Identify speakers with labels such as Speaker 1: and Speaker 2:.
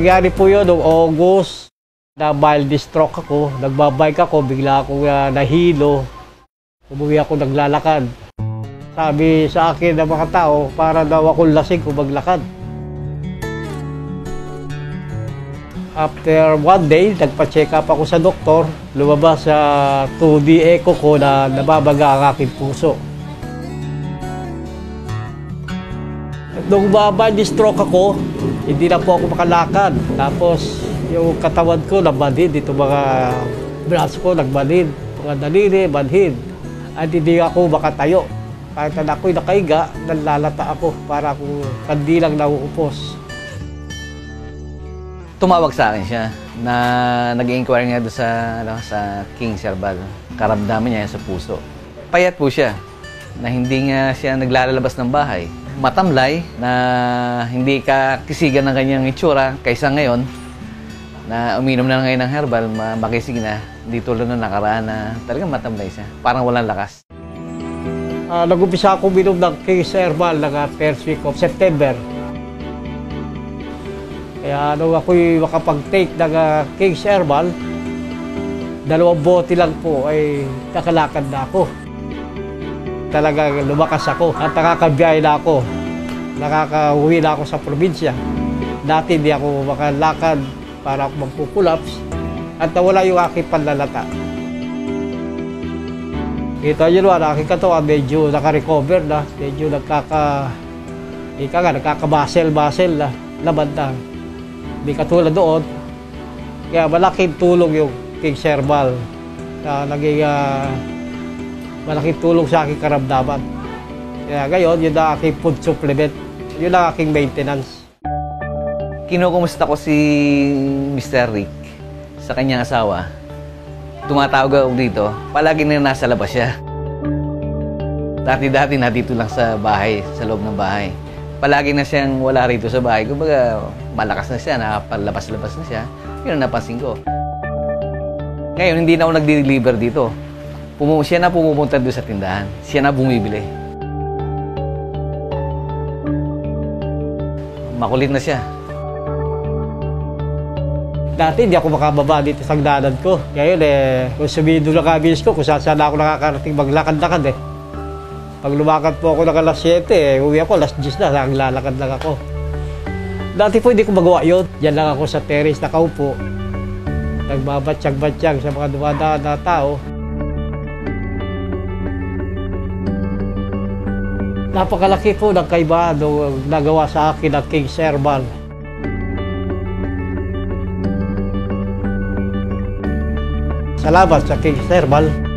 Speaker 1: Nangyari po yun noong August. Na mild stroke ako. Nagbabike ako, bigla akong nahilo. Umuwi ako naglalakad. Sabi sa akin ng mga tao, para daw akong lasing kung maglakad. After one day, nagpa-check up ako sa doktor. Lumabas sa 2D echo ko na nababaga ang aking puso. Nung mild stroke ako, hindi na po ako makalakad. Tapos yung katawan ko nabalid, ito mga braso ko nagbalid, mga daliri, balhid. At hindi ako makatayo. Kahit na ako'y nakaiga, nalalata ako para kung kandilang nauupos.
Speaker 2: Tumawag sa akin siya na nag-inquire nga doon sa King Herbal. Karamdaman niya sa puso. Payat po siya na hindi nga siya naglalabas ng bahay. Matamlay na hindi ka kisigan ng kanyang itsura kaysa ngayon na uminom na ngayon ng herbal, makisig na. Hindi tulad na nakaraan na talagang matamlay siya. Parang walang lakas.
Speaker 1: Nag-umpisa ako uminom ng King Herbal ng first week of September. Kaya nung ako'y makapag-take ng King Herbal, 2 bote lang po ay nakalakad na ako. Talagang lumakas ako at nakakabiyahe na ako. Nakakauwi na ako sa probinsya. Dati hindi ako makalakad para ako magpupulaps at nawala yung aking panlalata. Kita nyo naman, aking katawan medyo naka-recover na, medyo nagkaka-muscle na, laban na. Hindi katulad doon. Kaya malaking tulong yung King Herbal na naging malaking tulong sa aking karamdaman. Kaya ngayon, yun ang aking food supplement. Yun ang aking maintenance.
Speaker 2: Kinukumusta ko si Mr. Rick sa kanyang asawa. Tumatawag ako dito, palagi na nasa labas siya. Dati-dati na dito lang sa bahay, sa loob ng bahay. Palagi na siyang wala rito sa bahay. Kumbaga, malakas na siya, nakapalabas-labas na siya. Yun ang napansin ko. Ngayon, hindi na ako nagde-deliver dito. Siya na pumupunta doon sa tindahan. Siya na bumibili. Makulit na siya.
Speaker 1: Dati hindi ako makababa dito sa hagdanan ko. Ngayon kung sumido na kabilis ko, kung saan ako nakakarating maglakad-lakad Pag lumakad po ako ng alas 7, uwi ako alas 10 na, naglalakad lang ako. Dati po hindi ko magawa yun. Diyan lang ako sa terrace nakaupo. Nagbabatsyag-batsyag sa mga dumadaan na tao. Napakalaki po ng kaibahan nung nagawa sa akin ng King Herbal. Salamat sa King Herbal.